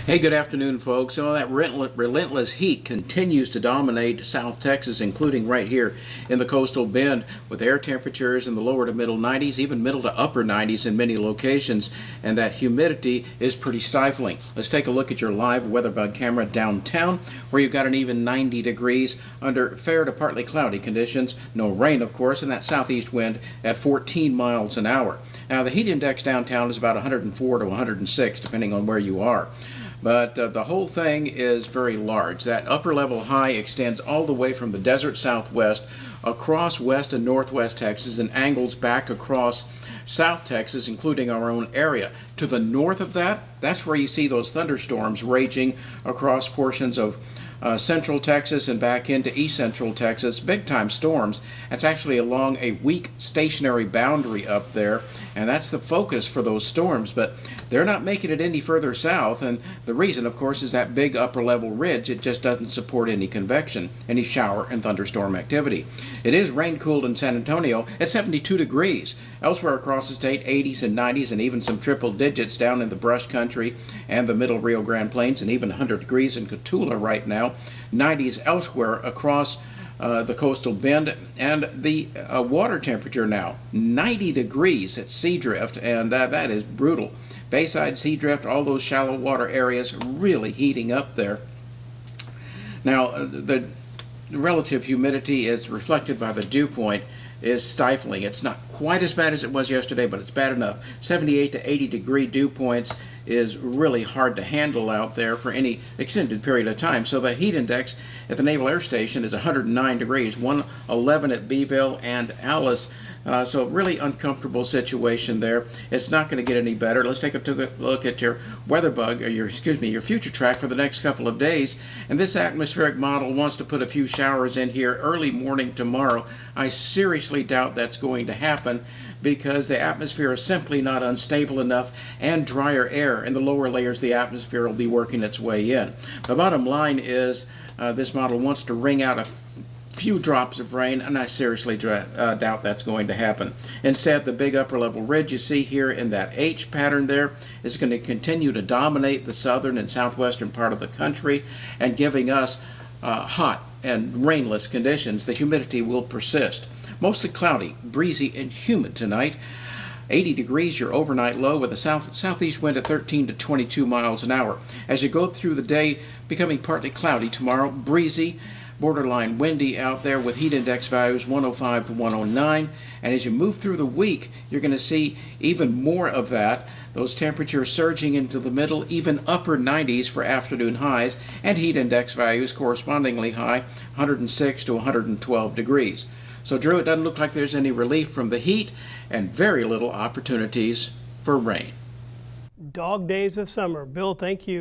Hey, good afternoon, folks. So that relentless heat continues to dominate South Texas, including right here in the coastal bend, with air temperatures in the lower to middle 90s, even middle to upper 90s in many locations, and that humidity is pretty stifling. Let's take a look at your live WeatherBug camera downtown, where you've got an even 90 degrees under fair to partly cloudy conditions. No rain, of course, and that southeast wind at 14 miles an hour. Now, the heat index downtown is about 104 to 106, depending on where you are. But the whole thing is very large. That upper level high extends all the way from the desert southwest across west and northwest Texas and angles back across South Texas, including our own area. To the north of that, that's where you see those thunderstorms raging across portions of central Texas and back into east central Texas. Big time storms. That's actually along a weak stationary boundary up there, and that's the focus for those storms. But they're not making it any further south, and the reason, of course, is that big upper level ridge. It just doesn't support any convection, any shower and thunderstorm activity. It is rain cooled in San Antonio at 72 degrees. Elsewhere across the state, 80s and 90s, and even some triple digits down in the brush country and the middle Rio Grande Plains, and even 100 degrees in Cotulla right now. 90s elsewhere across the coastal bend, and the water temperature now 90 degrees at Seadrift, and that is brutal. Bayside, Seadrift, all those shallow water areas really heating up there. Now, the relative humidity is reflected by the dew point is stifling. It's not quite as bad as it was yesterday, but it's bad enough. 78 to 80 degree dew points is really hard to handle out there for any extended period of time. So the heat index at the Naval Air Station is 109 degrees, 111 at Beeville and Alice. So really uncomfortable situation there. It's not going to get any better. Let's take a look at your WeatherBug, or your future track for the next couple of days. And this atmospheric model wants to put a few showers in here early morning tomorrow. I seriously doubt that's going to happen, because the atmosphere is simply not unstable enough, and drier air in the lower layers of the atmosphere will be working its way in. The bottom line is this model wants to wring out a few drops of rain, and I seriously doubt that's going to happen. Instead, the big upper level ridge you see here in that H pattern there is going to continue to dominate the southern and southwestern part of the country, and giving us hot and rainless conditions. The humidity will persist. Mostly cloudy, breezy, and humid tonight. 80 degrees, your overnight low, with a southeast wind at 13 to 22 miles an hour. As you go through the day, becoming partly cloudy tomorrow, breezy, borderline windy out there with heat index values 105 to 109. And as you move through the week, you're going to see even more of that. Those temperatures surging into the middle, even upper 90s for afternoon highs, and heat index values correspondingly high, 106 to 112 degrees. So, Drew, it doesn't look like there's any relief from the heat, and very little opportunities for rain. Dog days of summer. Bill, thank you.